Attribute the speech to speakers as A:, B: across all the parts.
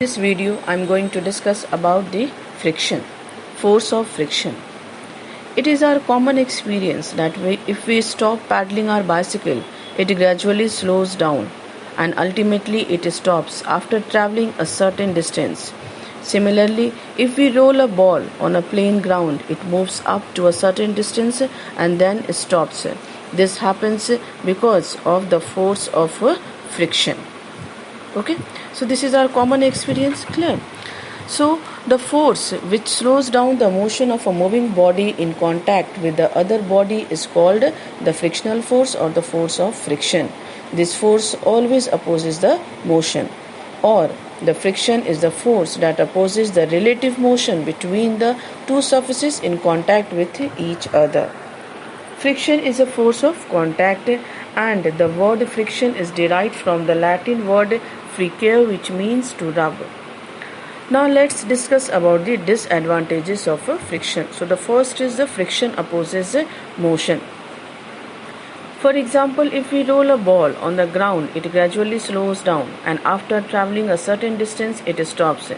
A: This video I'm going to discuss about the friction, force of friction. It is our common experience that if we stop paddling our bicycle, it gradually slows down and ultimately it stops after traveling a certain distance. Similarly, if we roll a ball on a plain ground, it moves up to a certain distance and then stops. This happens because of the force of friction. Okay, so this is our common experience. Clear? So the force which slows down the motion of a moving body in contact with the other body is called the frictional force or the force of friction. This force always opposes the motion, or the friction is the force that opposes the relative motion between the two surfaces in contact with each other. Friction is a force of contact, and the word friction is derived from the Latin word fricere, which means to rub. Now let's discuss about the disadvantages of friction. So the first is the friction opposes motion. For example, if we roll a ball on the ground, it gradually slows down and after traveling a certain distance, it stops.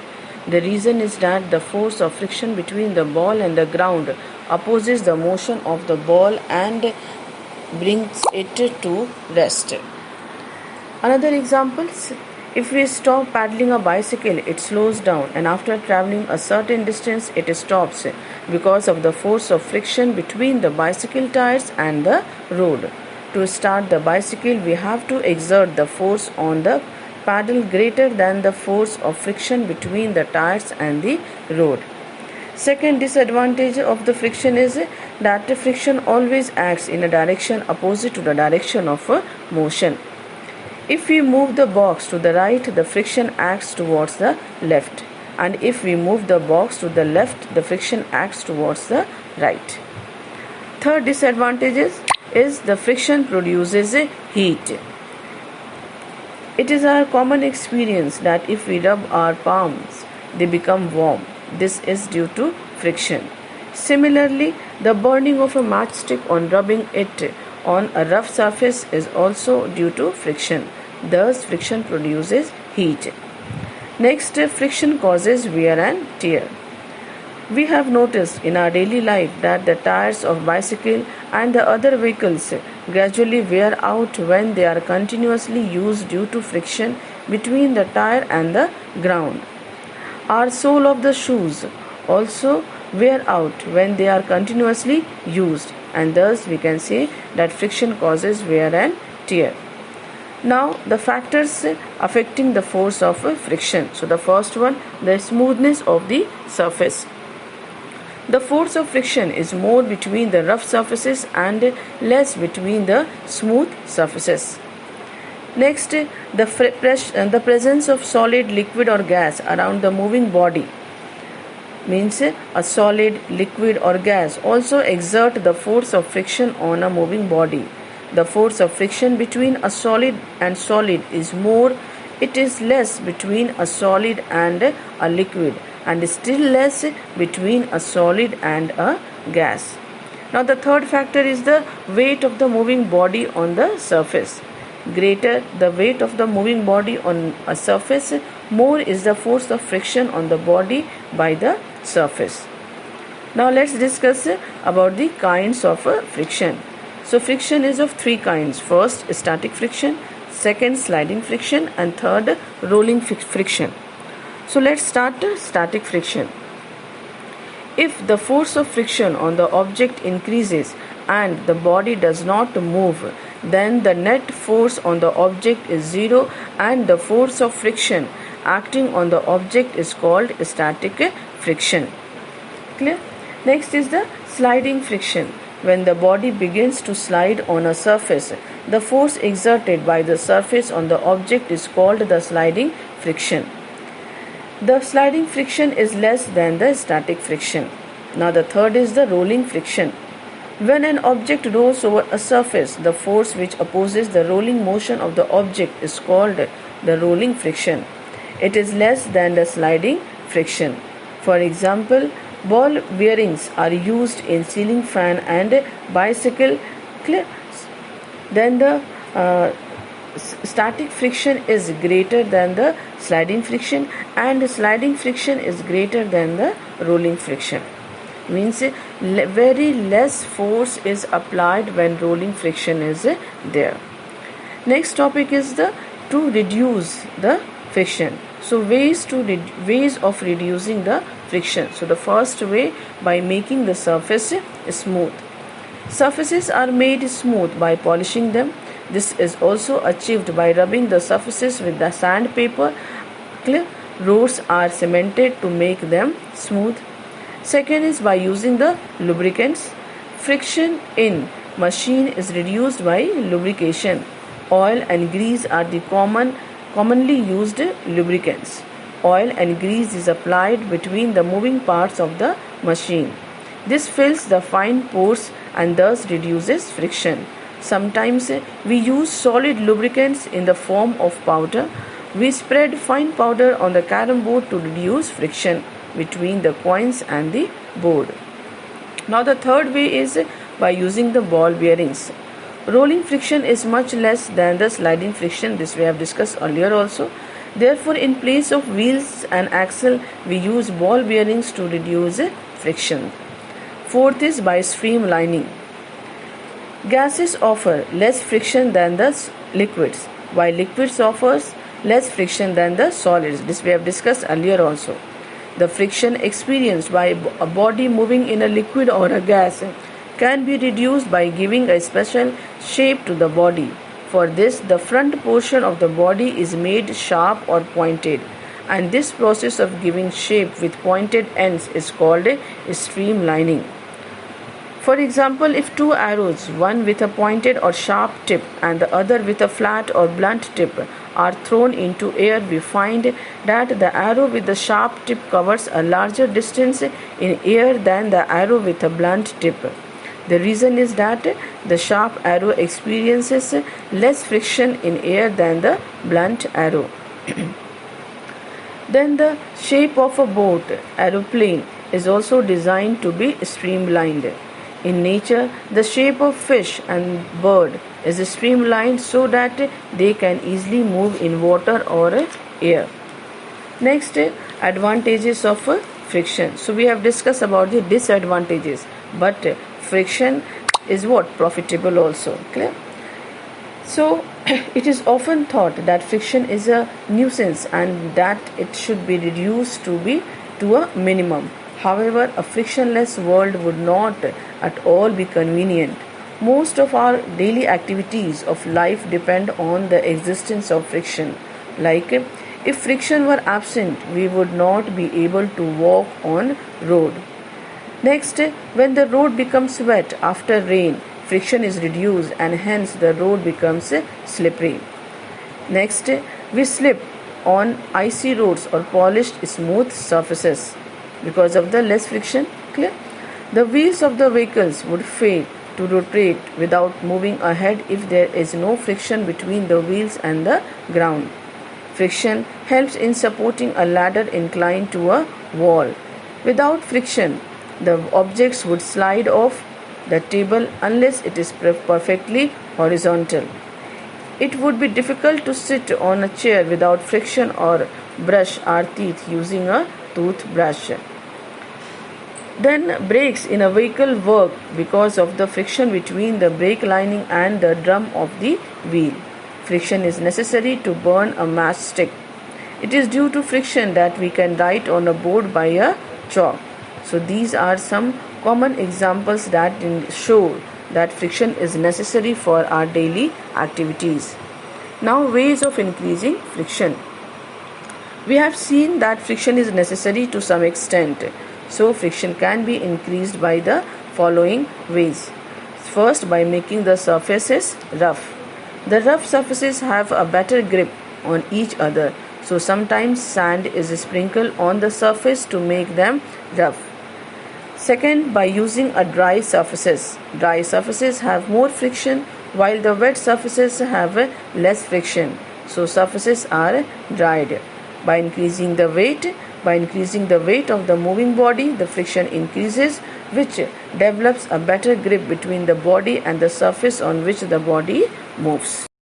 A: The reason is that the force of friction between the ball and the ground opposes the motion of the ball and brings it to rest. Another example, if we stop paddling a bicycle, it slows down and after traveling a certain distance, it stops because of the force of friction between the bicycle tires and the road. To start the bicycle, we have to exert the force on the paddle greater than the force of friction between the tires and the road. Second disadvantage of the friction is that the friction always acts in a direction opposite to the direction of motion. If we move the box to the right, the friction acts towards the left, and if we move the box to the left, the friction acts towards the right. Third disadvantage is the friction produces heat. It is our common experience that if we rub our palms, they become warm. This is due to friction. Similarly, the burning of a matchstick on rubbing it on a rough surface is also due to friction. Thus, friction produces heat. Next, friction causes wear and tear. We have noticed in our daily life that the tires of bicycle and the other vehicles gradually wear out when they are continuously used due to friction between the tire and the ground. Our sole of the shoes also wear out when they are continuously used, and thus we can say that friction causes wear and tear. Now the factors affecting the force of friction. So the first one, the smoothness of the surface. The force of friction is more between the rough surfaces and less between the smooth surfaces. Next, the presence of solid, liquid or gas around the moving body means a solid, liquid or gas also exert the force of friction on a moving body. The force of friction between a solid and solid is more, it is less between a solid and a liquid, and still less between a solid and a gas. Now the third factor is the weight of the moving body on the surface. Greater the weight of the moving body on a surface, more is the force of friction on the body by the surface. Now let's discuss about the kinds of friction. So friction is of three kinds. First, static friction, second, sliding friction, and third, rolling friction. So let's start static friction. If the force of friction on the object increases and the body does not move, then the net force on the object is zero and the force of friction acting on the object is called static friction. Clear? Next is the sliding friction. When the body begins to slide on a surface, the force exerted by the surface on the object is called the sliding friction. The sliding friction is less than the static friction. Now the third is the rolling friction. When an object rolls over a surface, the force which opposes the rolling motion of the object is called the rolling friction. It is less than the sliding friction. For example, ball bearings are used in ceiling fan and bicycle. Then the static friction is greater than the sliding friction, and sliding friction is greater than the rolling friction. Means very less force is applied when rolling friction is there. Next topic is to reduce the friction. So ways of reducing the friction. So the first way, by making the surface smooth. Surfaces are made smooth by polishing them. This is also achieved by rubbing the surfaces with the sandpaper. Roads are cemented to make them smooth. Second is by using the lubricants. Friction in machine is reduced by lubrication. Oil and grease are the commonly used lubricants. Oil and grease is applied between the moving parts of the machine. This fills the fine pores and thus reduces friction. Sometimes we use solid lubricants in the form of powder. We spread fine powder on the carom board to reduce friction between the coins and the board. Now the third way is by using the ball bearings. Rolling friction is much less than the sliding friction. This we have discussed earlier also. Therefore, in place of wheels and axle, we use ball bearings to reduce friction. Fourth is by streamlining. Gases offer less friction than the liquids, while liquids offers less friction than the solids. This we have discussed earlier also. The friction experienced by a body moving in a liquid or a gas can be reduced by giving a special shape to the body. For this, the front portion of the body is made sharp or pointed, and this process of giving shape with pointed ends is called streamlining. For example, if two arrows, one with a pointed or sharp tip and the other with a flat or blunt tip, are thrown into air, we find that the arrow with the sharp tip covers a larger distance in air than the arrow with a blunt tip. The reason is that the sharp arrow experiences less friction in air than the blunt arrow. Then the shape of a boat, aeroplane, is also designed to be streamlined. In nature, the shape of fish and bird is streamlined so that they can easily move in water or air. Next, advantages of friction. So we have discussed about the disadvantages, but friction is what? Profitable also. Clear? So it is often thought that friction is a nuisance and that it should be reduced to a minimum. However, a frictionless world would not at all be convenient. Most of our daily activities of life depend on the existence of friction. Like if friction were absent, we would not be able to walk on road. Next, when the road becomes wet after rain, friction is reduced and hence the road becomes slippery. Next, we slip on icy roads or polished smooth surfaces because of the less friction. Clear? The wheels of the vehicles would fail to rotate without moving ahead if there is no friction between the wheels and the ground. Friction helps in supporting a ladder inclined to a wall. Without friction, the objects would slide off the table unless it is perfectly horizontal. It would be difficult to sit on a chair without friction or brush our teeth using a toothbrush. Then brakes in a vehicle work because of the friction between the brake lining and the drum of the wheel. Friction is necessary to burn a matchstick. It is due to friction that we can write on a board by a chalk. So these are some common examples that show that friction is necessary for our daily activities. Now, ways of increasing friction. We have seen that friction is necessary to some extent. So friction can be increased by the following ways. First, by making the surfaces rough. The rough surfaces have a better grip on each other. So sometimes sand is sprinkled on the surface to make them rough. Second, by using a dry surfaces. Dry surfaces have more friction while the wet surfaces have less friction. So surfaces are dried. By increasing the weight of the moving body, the friction increases, which develops a better grip between the body and the surface on which the body moves.